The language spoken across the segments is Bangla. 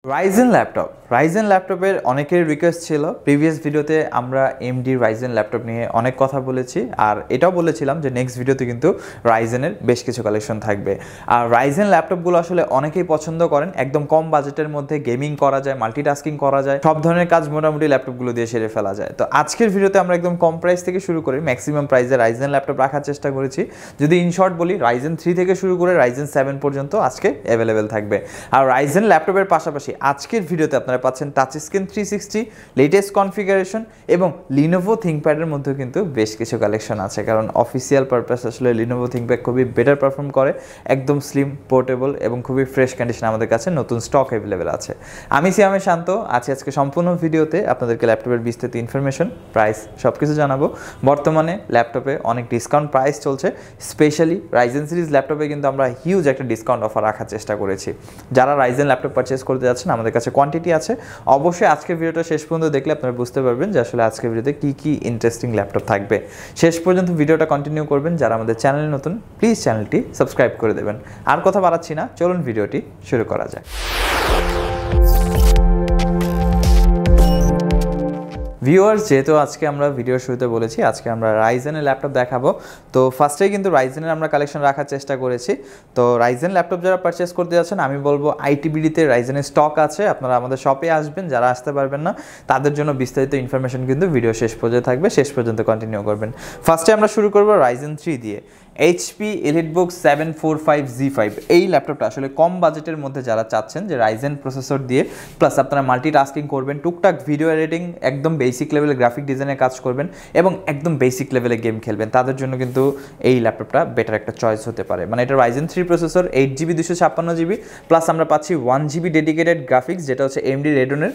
রাইজেন ল্যাপটপের অনেকের রিকোয়েস্ট ছিল। প্রিভিয়াস ভিডিওতে আমরা এমডি রাইজেন ল্যাপটপ নিয়ে অনেক কথা বলেছি, আর এটাও বলেছিলাম যে নেক্সট ভিডিওতে কিন্তু রাইজেনের বেশ কিছু কালেকশন থাকবে। আর রাইজেন ল্যাপটপগুলো আসলে অনেকেই পছন্দ করেন, একদম কম বাজেটের মধ্যে গেমিং করা যায়, মাল্টিটাস্কিং করা যায়, সব ধরনের কাজ মোটামুটি ল্যাপটপগুলো দিয়ে সেরে ফেলা যায়। তো আজকের ভিডিওতে আমরা একদম কম প্রাইস থেকে শুরু করে ম্যাক্সিমাম প্রাইসে রাইজেন ল্যাপটপ রাখার চেষ্টা করেছি। যদি ইন শর্ট বলি, রাইজেন 3 থেকে শুরু করে রাইজেন 7 পর্যন্ত আজকে অ্যাভেলেবেল থাকবে। আর রাইজেন ল্যাপটপের পাশাপাশি আজকের ভিডিওতে আপনারা পাচ্ছেন টাচ স্ক্রিন 360, লেটেস্ট কনফিগারেশন এবং লিনোভো থিংকপ্যাডের মধ্যেও কিন্তু বেশ কিছু কালেকশন আছে, কারণ অফিসিয়াল পারপাস আসলে লিনোভো থিংকপ্যাড খুবই বেটার পারফর্ম করে, একদম স্লিম, পোর্টেবল এবং খুবই ফ্রেশ কন্ডিশন আমাদের কাছে নতুন স্টক অ্যাভেলেবেল আছে। আমি সিয়ামে শান্ত আছি আজকে সম্পূর্ণ ভিডিওতে আপনাদেরকে ল্যাপটপের বিস্তারিত ইনফরমেশন, প্রাইস সব কিছু জানাবো। বর্তমানে ল্যাপটপে অনেক ডিসকাউন্ট প্রাইস চলছে, স্পেশালি রাইজেন সিরিজ ল্যাপটপে কিন্তু আমরা হিউজ একটা ডিসকাউন্ট অফার রাখার চেষ্টা করেছি। যারা রাইজেন ল্যাপটপ পারচেস করতে যাচ্ছেন, আমাদের কাছে কোয়ান্টিটি আছে। অবশ্যই আজকের ভিডিওটা শেষ পর্যন্ত দেখলে আপনারা বুঝতে পারবেন যে আসলে আজকের ভিডিওতে কী কী ইন্টারেস্টিং ল্যাপটপ থাকবে। শেষ পর্যন্ত ভিডিওটা কন্টিনিউ করবেন। যারা আমাদের চ্যানেলে নতুন, প্লিজ চ্যানেলটি সাবস্ক্রাইব করে দেবেন। আর কথা বাড়াচ্ছি না, চলুন ভিডিওটি শুরু করা যায়। ভিউয়ার্স, যেহেতু আজকে আমরা ভিডিওর শুরুতে বলেছি আজকে আমরা রাইজেনের ল্যাপটপ দেখাবো, তো ফার্স্টেই কিন্তু রাইজেনের আমরা কালেকশন রাখার চেষ্টা করেছি। তো রাইজেন ল্যাপটপ যারা পারচেস করতে যাচ্ছেন, আমি বলবো আইটিবিডিতে রাইজেনের স্টক আছে, আপনারা আমাদের শপে আসবেন। যারা আসতে পারবেন না তাদের জন্য বিস্তারিত ইনফরমেশন কিন্তু ভিডিও শেষ পর্যন্ত থাকবে, শেষ পর্যন্ত কন্টিনিউ করবেন। ফার্স্টে আমরা শুরু করবো রাইজেন 3 দিয়ে। HP EliteBook 745Z5 এই ল্যাপটপটা আসলে কম বাজেটের মধ্যে যারা চাচ্ছেন যে রাইজেন প্রসেসর দিয়ে প্লাস আপনারা মাল্টিটাস্কিং করবেন, টুকটাক ভিডিও এডিটিং, একদম বেসিক লেভেলে গ্রাফিক ডিজাইনের কাজ করবেন এবং একদম বেসিক লেভেলে গেম খেলবেন, তাদের জন্য কিন্তু এই ল্যাপটপটা বেটার একটা চয়েস হতে পারে। মানে এটা Ryzen 3 processor, 8GB 256GB plus আমরা পাচ্ছি 1GB ডেডিকেটেড গ্রাফিক্স, যেটা হচ্ছে AMD Radeon-এর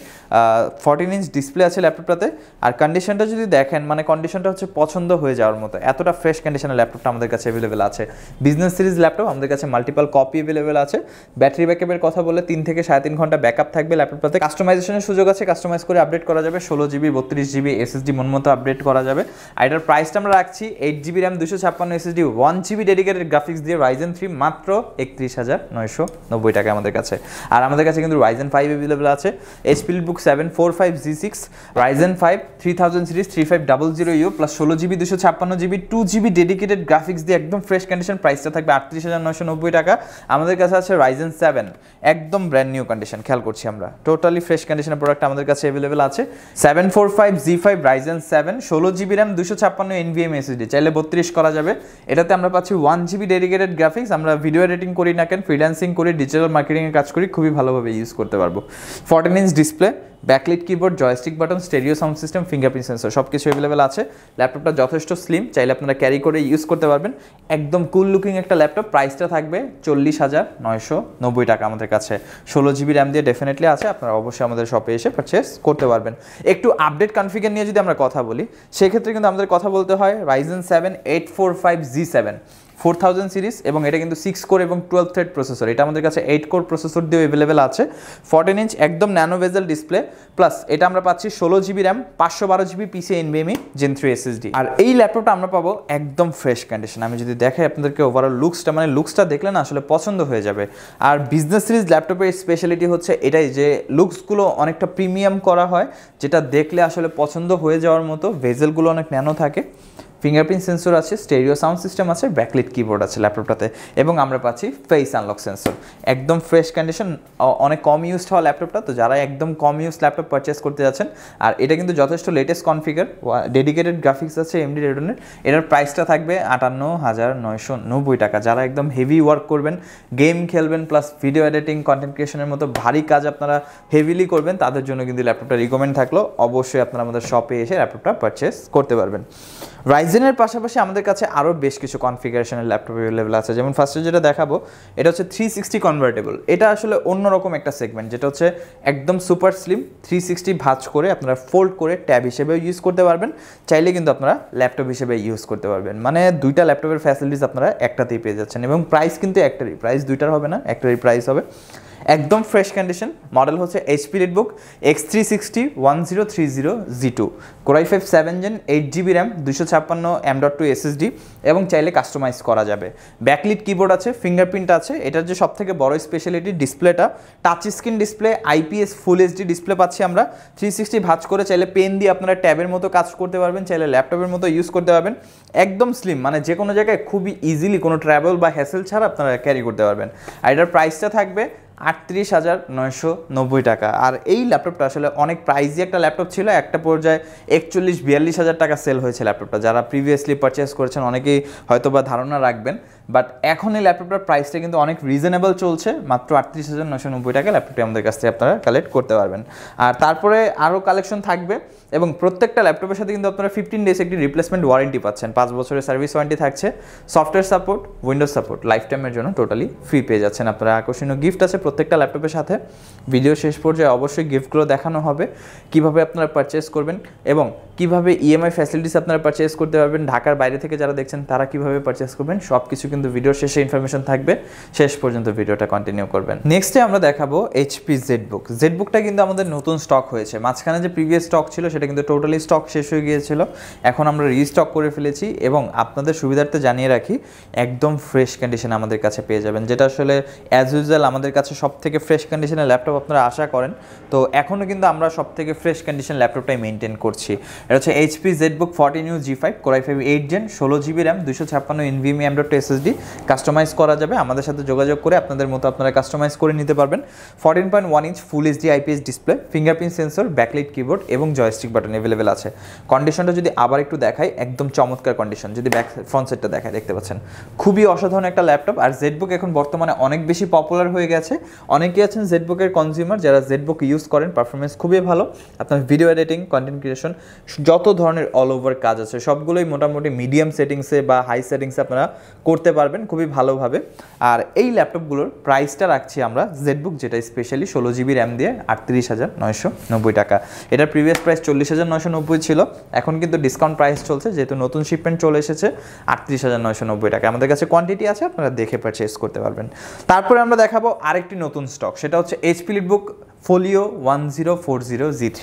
14 ইঞ্চ ডিসপ্লে আছে ল্যাপটপটাতে। আর কন্ডিশনটা যদি দেখেন, মানে কন্ডিশনটা হচ্ছে পছন্দ হয়ে যাওয়ার মতো, এতটা ফ্রেশ কন্ডিশনের ল্যাপটপটা আমাদের কাছে অ্যাভেলেবেল আছে। বিজনেস সিরিজ ল্যাপটপ আমাদের কাছে মাল্টিপল কপি অ্যাভেলেবেল আছে। ব্যাটারি ব্যাকআপের কথা বলে 3 থেকে 3.5 ঘন্টা ব্যাকআপ থাকবে ল্যাপটপটাতে। কাস্টমাইজেশনের সুযোগ আছে, কাস্টমাইজ করে আপডেট করা যাবে, 16GB 32GB SSD মন মতো আপডেট করা যাবে। আর এটার প্রাইসটা আমরা রাখছি 8GB RAM 256 SSD 1GB dedicated graphics দিয়ে রাইজেন 3 মাত্র 31,990 টাকা আমাদের কাছে। আর আমাদের কাছে কিন্তু রাইজেন 5 অ্যাভেলেবেল আছে। HP EliteBook 745Z6, Ryzen 5 3000 series 3500U plus 16GB 256GB 2GB dedicated graphics দিয়ে একদম ফ্রেশ কন্ডিশন, প্রাইসটা থাকবে 38,990 টাকা। আমাদের কাছে আছে রাইজেন 7, একদম ব্র্যান্ড নিউ কন্ডিশন, খেয়াল করছি আমরা, টোটালি ফ্রেশ কন্ডিশনের প্রোডাক্ট আমাদের কাছে অ্যাভেলেবেল আছে। 745Z5 Ryzen 7 16GB RAM 256 NVMe SSD, চাইলে 32 করা যাবে। এটাতে আমরা পাচ্ছি 1GB ডেডিকেটেড গ্রাফিক্স। আমরা ভিডিও এডিটিং করি না কেন, ফ্রিল্যান্সিং করি, ডিজিটাল মার্কেটিংয়ের কাজ করি, খুবই ভালোভাবে ইউজ করতে পারবো। 14 inch display, backlight keyboard, joystick button, stereo sound system, fingerprint sensor সব কিছু অ্যাভেলেবেল আছে। ল্যাপটপটা যথেষ্ট স্লিম, চাইলে আপনারা ক্যারি করে ইউজ করতে পারবেন। একদম কুল লুকিং একটা ল্যাপটপ, প্রাইসটা থাকবে 40,990 টাকা আমাদের কাছে। 16GB RAM দিয়ে ডেফিনেটলি আছে, আপনারা অবশ্যই আমাদের শপে এসে পারচেস করতে পারবেন। একটু আপডেট কনফিগার নিয়ে যদি আমরা কথা বলি, সেক্ষেত্রে কিন্তু আমাদের কথা বলতে হয় রাইজেন 7 845Z7 4000 সিরিজ, এবং এটা কিন্তু 6 কোর এবং 12 থ্রেড প্রসেসর। এটা আমাদের কাছে 8 কোর প্রসেসর দিয়ে অ্যাভেলেবেল আছে। 14 ইঞ্চ একদম ন্যানো বেজেল ডিসপ্লে, প্লাস এটা আমরা পাচ্ছি 16GB RAM 512GB PCIe NVMe Gen 3 SSD। আর এই ল্যাপটপটা আমরা পাবো একদম ফ্রেশ কন্ডিশন। আমি যদি দেখাই আপনাদেরকে ওভারঅল লুকসটা, মানে লুকসটা দেখলে না আসলে পছন্দ হয়ে যাবে। আর বিজনেস সিরিজ ল্যাপটপের স্পেশালিটি হচ্ছে এটাই যে লুকসগুলো অনেকটা প্রিমিয়াম করা হয়, যেটা দেখলে আসলে পছন্দ হয়ে যাওয়ার মতো। ভেজেলগুলো অনেক ন্যানো থাকে, ফিঙ্গারপ্রিন্ট সেন্সর আছে, স্টেরিও সাউন্ড সিস্টেম আছে, ব্যাকলাইট কিবোর্ড আছে ল্যাপটপটাতে, এবং আমরা পাচ্ছি ফেস আনলক সেন্সর। একদম ফ্রেশ কন্ডিশন, অনেক কম ইউজড হওয়া ল্যাপটপটা, তো যারা একদম কম ইউজ ল্যাপটপ পারচেস করতে যাচ্ছেন, আর এটা কিন্তু যথেষ্ট লেটেস্ট কনফিগার, ডেডিকেটেড গ্রাফিক্স আছে AMD Radeon-এর। এটার প্রাইসটা থাকবে 58,990 টাকা। যারা একদম হেভি ওয়ার্ক করবেন, গেম খেলবেন, প্লাস ভিডিও এডিটিং, কন্টেন্ট ক্রিয়েশনের মতো ভারী কাজ আপনারা হেভিলি করবেন, তাদের জন্য কিন্তু ল্যাপটপটা রিকমেন্ড থাকলো। অবশ্যই আপনারা আমাদের শপে এসে ল্যাপটপটা পারচেস করতে পারবেন। রাইজেনের পাশাপাশি আমাদের কাছে আরও বেশ কিছু কনফিগারেশনের ল্যাপটপ অ্যাভেলেবেল আছে। যেমন ফার্স্টে যেটা দেখাবো, এটা হচ্ছে 360 কনভার্টেবল। এটা আসলে অন্যরকম একটা সেগমেন্ট, যেটা হচ্ছে একদম সুপার স্লিম, 360 ভাঁজ করে আপনারা ফোল্ড করে ট্যাব হিসেবেও ইউজ করতে পারবেন, চাইলে কিন্তু আপনারা ল্যাপটপ হিসেবে ইউজ করতে পারবেন। মানে দুইটা ল্যাপটপের ফ্যাসিলিটিস আপনারা একটাতেই পেয়ে যাচ্ছেন, এবং প্রাইস কিন্তু একটারই, প্রাইস দুইটার হবে না, একটারই প্রাইস হবে। একদম ফ্রেশ কন্ডিশন। মডেল হচ্ছে HP EliteBook X360-1030G2, Core i5 7 Gen, 8GB RAM, 256 M.2 SSD এবং চাইলে কাস্টমাইজ করা যাবে। ব্যাকলিট কিবোর্ড আছে, ফিঙ্গারপ্রিন্ট আছে। এটার যে সবথেকে বড় স্পেশালিটি ডিসপ্লেটা touch screen display, IPS full HD display পাচ্ছি আমরা। 360 ভাঁজ করে চাইলে পেন দিয়ে আপনারা ট্যাবের মতো কাজ করতে পারবেন, চাইলে ল্যাপটপের মতো ইউজ করতে পারবেন। একদম স্লিম, মানে যে কোনো জায়গায় খুবই ইজিলি কোনো ট্রাভেল বা হ্যাসেল ছাড়া আপনারা ক্যারি করতে পারবেন। আর এটার প্রাইসটা থাকবে 38,990 টাকা। আর এই ল্যাপটপটা আসলে অনেক প্রাইজি একটা ল্যাপটপ ছিল, একটা পর্যায়ে 41-42 হাজার টাকা সেল হয়েছে ল্যাপটপটা। যারা প্রিভিয়াসলি পারচেস করেছেন অনেকেই হয়তো বা ধারণা রাখবেন, বাট এখন এই ল্যাপটপটার প্রাইসটা কিন্তু অনেক রিজনেবল চলছে। মাত্র 38,990 টাকা ল্যাপটপটি আমাদের কাছ থেকে আপনারা কালেক্ট করতে পারবেন। আর তারপরে আরও কালেকশন থাকবে এবং প্রত্যেকটা ল্যাপটপের সাথে কিন্তু আপনারা 15 ডেজ একটি রিপ্লেসমেন্ট ওয়ারেন্টি পাচ্ছেন, 5 বছরের সার্ভিস ওয়ারেন্টি থাকছে, software support, Windows support life টাইমের জন্য টোটালি ফ্রি পেয়ে যাচ্ছেন আপনারা। আকর্ষণীয় গিফট আছে প্রত্যেকটা ল্যাপটপের সাথে। ভিডিও শেষ পর্যায়ে অবশ্যই গিফটগুলো দেখানো হবে, কিভাবে আপনারা পারচেস করবেন এবং কিভাবে ইএমআই ফ্যাসিলিটিস আপনারা পারচেস করতে পারবেন। ঢাকার বাইরে থেকে যারা দেখছেন তারা কিভাবে পারচেস করবেন সব কিছু কিন্তু ভিডিওর শেষে ইনফরমেশন থাকবে, শেষ পর্যন্ত ভিডিওটা কন্টিনিউ করবেন। নেক্সটে আমরা দেখাবো এইচপি জেডবুক। জেডবুকটা কিন্তু আমাদের নতুন স্টক হয়েছে, মাঝখানে যে প্রিভিয়াস স্টক ছিল সেটা কিন্তু টোটালি স্টক শেষ হয়ে গিয়েছিল, এখন আমরা রিস্টক করে ফেলেছি এবং আপনাদের সুবিধার্থে জানিয়ে রাখি একদম ফ্রেশ কন্ডিশনে আমাদের কাছে পেয়ে যাবেন, যেটা আসলে অ্যাজ ইউজুয়াল আমাদের কাছে সব থেকে ফ্রেশ কন্ডিশনের ল্যাপটপ আপনারা আশা করেন। তো এখনও কিন্তু আমরা সব থেকে ফ্রেশ কন্ডিশন ল্যাপটপটাই মেনটেন করছি। এটা হচ্ছে HP ZBook 14U G5, Core i5 8 Gen, 16GB RAM, 256 NVMe M.2 SSD। Customise করা যাবে, আমাদের সাথে যোগাযোগ করে আপনাদের মতো আপনারা কাস্টমাইজ করে নিতে পারবেন। 14.1 inch full HD IPS display, fingerprint sensor, backlight keyboard এবং জয়স্টিক বাটন অ্যাভেলেবেল আছে। কন্ডিশনটা যদি আবার একটু দেখাই, একদম চমৎকার কন্ডিশন। যদি ব্যাক ফ্রন্ট সাইডটা দেখায় দেখতে পাচ্ছেন খুবই অসাধারণ একটা ল্যাপটপ। আর জেডবুক এখন বর্তমানে অনেক বেশি পপুলার হয়ে গেছে, অনেকেই আছেন জেডবুকের কনজিউমার যারা জেডবুক ইউজ করেন। পারফরমেন্স খুবই ভালো, আপনার ভিডিও এডিটিং, কন্টেন্ট ক্রিয়েশন, যত ধরনের অল ওভার কাজ আছে সবগুলোই মোটামুটি মিডিয়াম সেটিংসে বা হাই সেটিংসে আপনারা করতে পারবেন খুবই ভালোভাবে। আর এই ল্যাপটপগুলোর প্রাইসটা রাখছি আমরা জেডবুক, যেটা স্পেশালি 16GB RAM দিয়ে 38,990 টাকা। এটার প্রিভিয়াস প্রাইস 40,990 ছিল, এখন কিন্তু ডিসকাউন্ট প্রাইস চলছে যেহেতু নতুন শিপমেন্ট চলে এসেছে, 38,990 টাকা। আমাদের কাছে কোয়ান্টিটি আছে, আপনারা দেখে পারচেস করতে পারবেন। তারপরে আমরা দেখাবো আরেকটি নতুন স্টক, সেটা হচ্ছে এইচপি লিটবুক ফোলিও 1040 G3।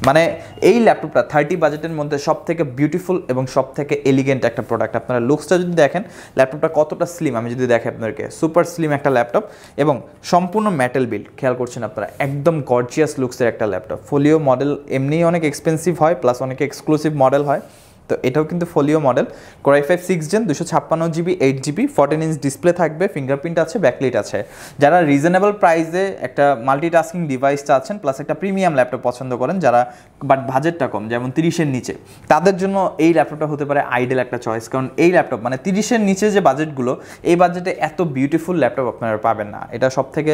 মানে এই ল্যাপটপটা 30 বাজেটের মধ্যে সব থেকে বিউটিফুল এবং সব থেকে এলিগেন্ট একটা প্রোডাক্ট। আপনারা লুকসটা যদি দেখেন ল্যাপটপটা কতটা স্লিম, আমি যদি দেখি আপনাদেরকে সুপার স্লিম একটা ল্যাপটপ এবং সম্পূর্ণ মেটাল বিল্ড, খেয়াল করছেন আপনারা, একদম গর্জিয়াস লুকসের একটা ল্যাপটপ। ফোলিও মডেল এমনিই অনেক এক্সপেন্সিভ হয়, প্লাস অনেক এক্সক্লুসিভ মডেল হয়, তো এটাও কিন্তু folio model. Core i5 6 Gen, 256GB 8GB, 14 inch display থাকবে, ফিঙ্গারপ্রিন্ট আছে, ব্যাকলাইট আছে। যারা রিজনেবল প্রাইসে একটা মাল্টিটাস্কিং ডিভাইস চাচ্ছেন প্লাস একটা প্রিমিয়াম ল্যাপটপ পছন্দ করেন, যারা বাট বাজেটটা কম, যেমন 30-এর নিচে, তাদের জন্য এই ল্যাপটপটা হতে পারে আইডিয়াল একটা চয়েস। কারণ এই ল্যাপটপ মানে 30-এর নিচে যে বাজেটগুলো, এই বাজেটে এত বিউটিফুল ল্যাপটপ আপনারা পাবেন না। এটা সব থেকে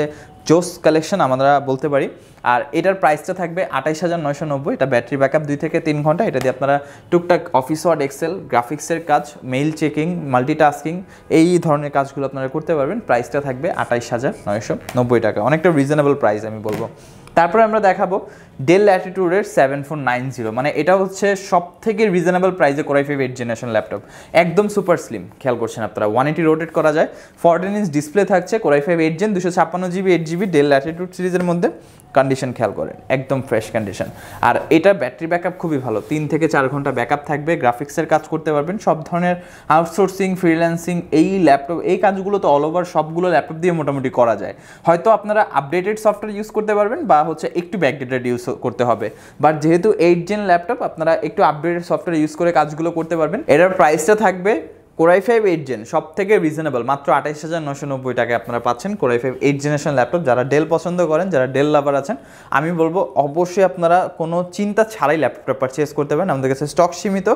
জোস কালেকশন আমরা বলতে পারি। আর এটার প্রাইসটা থাকবে 28,990। এটা ব্যাটারি ব্যাকআপ 2 থেকে 3 ঘন্টা। এটা দিয়ে আপনারা টুকটাক অফিস ওয়ার্ড, এক্সেল, গ্রাফিক্সের কাজ, মেইল চেকিং, মাল্টিটাস্কিং এই ধরনের কাজগুলো আপনারা করতে পারবেন। প্রাইসটা থাকবে 28,990 টাকা, অনেকটা রিজনেবল প্রাইস আমি বলবো। তারপরে আমরা দেখাবো ডেল ল্যাটিটিউডের 7490, মানে এটা হচ্ছে সব থেকে রিজনেবল প্রাইসে Core i5 8 জেনারেশন ল্যাপটপ, একদম সুপার স্লিম। খেয়াল করছেন আপনারা, 180 রোটেট করা যায়, 14 ইঞ্চ ডিসপ্লে থাকছে, Core i5 8 Gen, 256GB 8GB del Latitude সিরিজের মধ্যে। কন্ডিশন খেয়াল করেন, একদম ফ্রেশ কন্ডিশন। আর এটা ব্যাটারি ব্যাকআপ খুবই ভালো, 3 থেকে 4 ঘন্টা ব্যাকআপ থাকবে। গ্রাফিক্সের কাজ করতে পারবেন, সব ধরনের আউটসোর্সিং, ফ্রিল্যান্সিং, এই ল্যাপটপ এই কাজগুলো তো অল ওভার সবগুলো ল্যাপটপ দিয়ে মোটামুটি করা যায়। হয়তো আপনারা আপডেটেড সফটওয়্যার ইউজ করতে পারবেন বা হচ্ছে একটু ব্যাকডেটেড ইউজ করতে হবে, বাট যেহেতু 8 Gen ল্যাপটপ আপনারা একটু আপডেটেড সফটওয়্যার ইউজ করে কাজগুলো করতে পারবেন। এটার প্রাইসটা থাকবে Core i5 8 Gen সব থেকে রিজনেবল, মাত্র 28,990 টাকায় আপনারা পাচ্ছেন Core i5 8 জেনারেশন ল্যাপটপ। যারা ডেল পছন্দ করেন, যারা ডেল লাভার আছেন, আমি বলবো অবশ্যই আপনারা কোনো চিন্তা ছাড়াই ল্যাপটপটা পারচেস করতে পারেন। আমাদের কাছে স্টক সীমিত,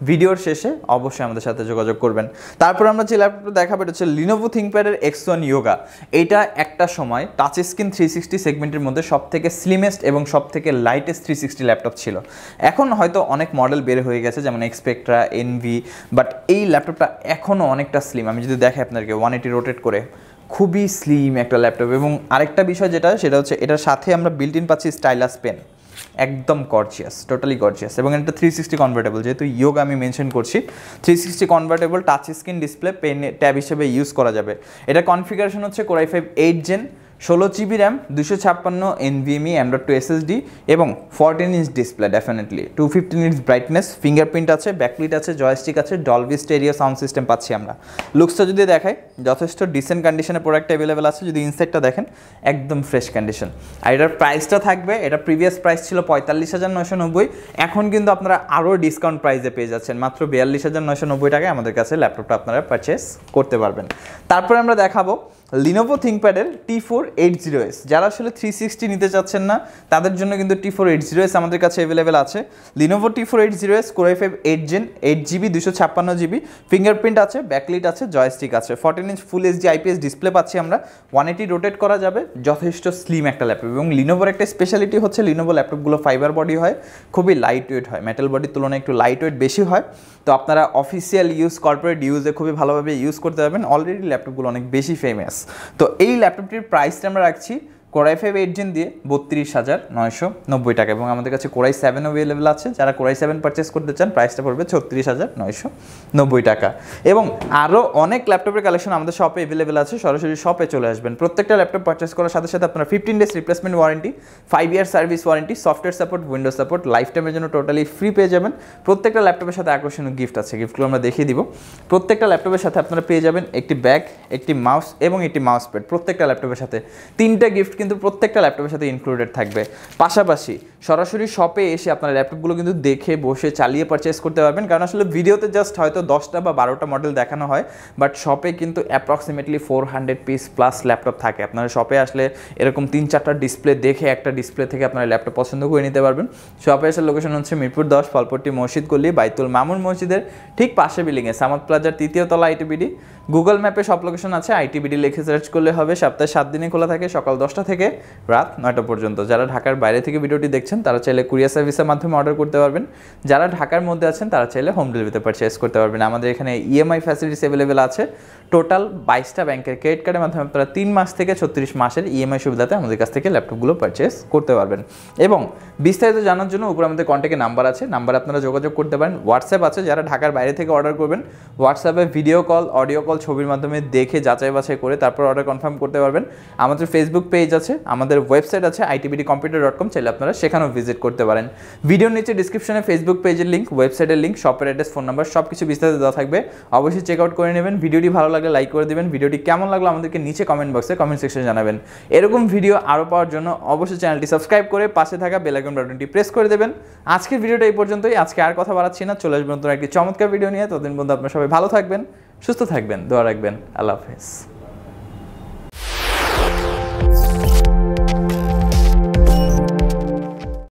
ভিডিওর শেষে অবশ্যই আমাদের সাথে যোগাযোগ করবেন। তারপর আমরা যে ল্যাপটপটা দেখাবো এটা হচ্ছে Lenovo ThinkPad-এর X1 Yoga। এইটা একটা সময় টাচ স্ক্রিন 360 সেগমেন্টের মধ্যে সব থেকে স্লিমেস্ট এবং সব থেকে লাইটেস্ট 360 ল্যাপটপ ছিল। এখন হয়তো অনেক মডেল বের হয়ে গেছে, যেমন Xpectra, NV, বাট এই ল্যাপটপটা এখনও অনেকটা স্লিম। আমি যদি দেখাই আপনাদেরকে 180 রোটেট করে, খুবই স্লিম একটা ল্যাপটপ। এবং আরেকটা বিষয় যেটা, সেটা হচ্ছে এটার সাথে আমরা বিল্ট ইন পাচ্ছি স্টাইলাস পেন, একদম গর্জিয়াস, টোটালি গর্জিয়াস। এবং এটা 360 কনভার্টেবল, যেহেতু ইয়োগা আমি মেনশন করছি, 360 convertible, touch screen display, pen tab হিসেবে ইউজ করা যাবে। এটা কনফিগারেশন হচ্ছে Core i5 8 Gen, 16 GB RAM, 256 NVMe M.2 SSD এবং 14 inch display, definitely 215 nits brightness, fingerprint আছে, ব্যাকলিট আছে, জয়স্টিক আছে, ডলবি স্টেরিও সাউন্ড সিস্টেম পাচ্ছি আমরা। লুকসটা যদি দেখাই, যথেষ্ট ডিসেন্ট কন্ডিশনে প্রোডাক্ট অ্যাভেলেবেল আছে। যদি ইনসাইডটা দেখেন, একদম ফ্রেশ কন্ডিশন। আর এটার প্রাইসটা থাকবে, এটা প্রিভিয়াস প্রাইস ছিল 45,990, এখন কিন্তু আপনারা আরও ডিসকাউন্ট প্রাইসে পেয়ে যাচ্ছেন, মাত্র 42,990 টাকায় আমাদের কাছে ল্যাপটপটা আপনারা পারচেস করতে পারবেন। তারপরে আমরা দেখাবো Lenovo ThinkPad-এর T480S। যারা আসলে 360 নিতে চাচ্ছেন না, তাদের জন্য কিন্তু T480S আমাদের কাছে অ্যাভেলেবেল আছে। Lenovo T480S Core i5 8 Gen, 8GB 256GB, fingerprint আছে, ব্যাকলিট আছে, জয়স্টিক আছে, 14 inch full HD IPS display পাচ্ছি আমরা, 180 রোটেট করা যাবে, যথেষ্ট স্লিম একটা ল্যাপটপ। এবং লিনোভোর একটা স্পেশালিটি হচ্ছে লিনোভো ল্যাপটপগুলো ফাইবার বডি হয়, খুবই লাইট ওয়েট হয়, মেটাল বডির তুলনায় একটু লাইট ওয়েট বেশি হয়। তো আপনারা অফিসিয়াল ইউজ, কর্পোরেট ইউজে খুবই ভালোভাবে ইউজ করতে পারবেন। অলরেডি ল্যাপটপগুলো অনেক বেশি ফেমাস। তো এই ল্যাপটপটির প্রাইসটা আমরা রাখছি Core i5 8 Gen দিয়ে 32,990 টাকা, এবং আমাদের কাছে Core i7 অ্যাভেলেবেল আছে। যারা Core i7 পারচেস করতে চান, প্রাইসটা পড়বে 36,990 টাকা। এবং আরও অনেক ল্যাপটপের কালেকশন আমাদের শপে অ্যাভেলেবেল আছে, সরাসরি শপে চলে আসবেন। প্রত্যেকটা ল্যাপটপ পারচেস করার সাথে সাথে আপনারা 15 days replacement warranty, 5 year service warranty, software support, Windows support life টাইমের জন্য টোটালি ফ্রি পেয়ে যাবেন। প্রত্যেকটা ল্যাপটপের সাথে আকর্ষণীয় গিফট আছে, গিফটগুলো আমরা দেখিয়ে দিব। প্রত্যেকটা ল্যাপটপের সাথে আপনারা পেয়ে যাবেন একটি ব্যাগ, একটি মাউস এবং একটি মাউস প্যাড। প্রত্যেকটা ল্যাপটপের সাথে 3টা গিফট কিন্তু প্রত্যেকটা ল্যাপটপের সাথে ইনক্লুডেড থাকবে। পাশাপাশি সরাসরি শপে এসে আপনার ল্যাপটপগুলো কিন্তু দেখে বসে চালিয়ে পারচেস করতে পারবেন, কারণ আসলে ভিডিওতে জাস্ট হয়তো 10টা বা 12টা মডেল দেখানো হয়, বাট শপে কিন্তু অ্যাপ্রক্সিমেটলি 400 পিস প্লাস ল্যাপটপ থাকে। আপনারা শপে আসলে এরকম 3-4টা ডিসপ্লে দেখে একটা ডিসপ্লে থেকে আপনারা ল্যাপটপ পছন্দ করে নিতে পারবেন। শপে আসার লোকেশন হচ্ছে মিরপুর 10, ফলপট্টি মসজিদ গলি, বাইতুল মামুন মসজিদের ঠিক পাশে বিল্ডিংয়ে, সামাদ প্লাজার 3য় তলা, আইটিবিডি। গুগল ম্যাপে সব লোকেশন আছে, আইটিবিডি লিখে সার্চ করলে হবে। সপ্তাহে 7 দিনে খোলা থাকে, সকাল 10টা থেকে রাত 9টা পর্যন্ত। যারা ঢাকার বাইরে থেকে ভিডিওটি দেখছেন, তারা চাইলে কুরিয়ার সার্ভিসের মাধ্যমে অর্ডার করতে পারবেন। যারা ঢাকার মধ্যে আছেন, তারা চাইলে হোম ডেলিভারিতে পারচেস করতে পারবেন। আমাদের এখানে ইএমআই ফ্যাসিলিটিস অ্যাভেলেবেল আছে। টোটাল 22টা ব্যাংকের ক্রেডিট কার্ডের মাধ্যমে আপনারা 3 মাস থেকে 36 মাসের ইএমআই সুবিধাতে আমাদের কাছ থেকে ল্যাপটপগুলো পারচেস করতে পারবেন। এবং বিস্তারিত জানার জন্য উপরে আমাদের কন্ট্যাক্টে নাম্বার আছে, নাম্বারে আপনারা যোগাযোগ করতে পারেন। হোয়াটসঅ্যাপ আছে, যারা ঢাকার বাইরে থেকে অর্ডার করবেন, হোয়াটসঅ্যাপে ভিডিও কল, অডিও কল, ছবির মাধ্যমে দেখে যাচাই বাছাই করে তারপর অর্ডার কনফার্ম করতে পারবেন। আমাদের ফেসবুক পেজ আছে, আমাদের ওয়েবসাইট আছে itbdcomputer.com, চাইলে আপনারা সেখানেও ভিজিট করতে পারেন। ভিডিওর নিচে ডিসক্রিপশনে ফেসবুক পেজের লিঙ্ক, ওয়েবসাইটের লিঙ্ক, শপের অ্যাড্রেস, ফোন নাম্বার সব কিছু বিস্তারিত দেওয়া থাকবে। অবশ্যই চেক আউট করে নেবেন। ভিডিওটি ভালো লাগলে লাইক করে দেবেন। ভিডিওটি কেমন লাগলো আমাদেরকে নিচে কমেন্ট বক্সে, কমেন্ট সেকশনে জানাবেন। এরকম ভিডিও আরও পাওয়ার জন্য অবশ্যই চ্যানেলটি সাবস্ক্রাইব করে পাশে থাকা বেল আইকন বাটনটি প্রেস করে দেবেন। আজকের ভিডিওটা এই পর্যন্তই। আজকে আর কথা বাড়াচ্ছি না, চলে আসবেন নতুন একটি চমৎকার ভিডিও নিয়ে। ততদিন পর্যন্ত আপনারা সবাই ভালো থাকবেন, সুস্থ থাকবেন, দোয়া রাখবেন। আল্লাহ হাফেজ।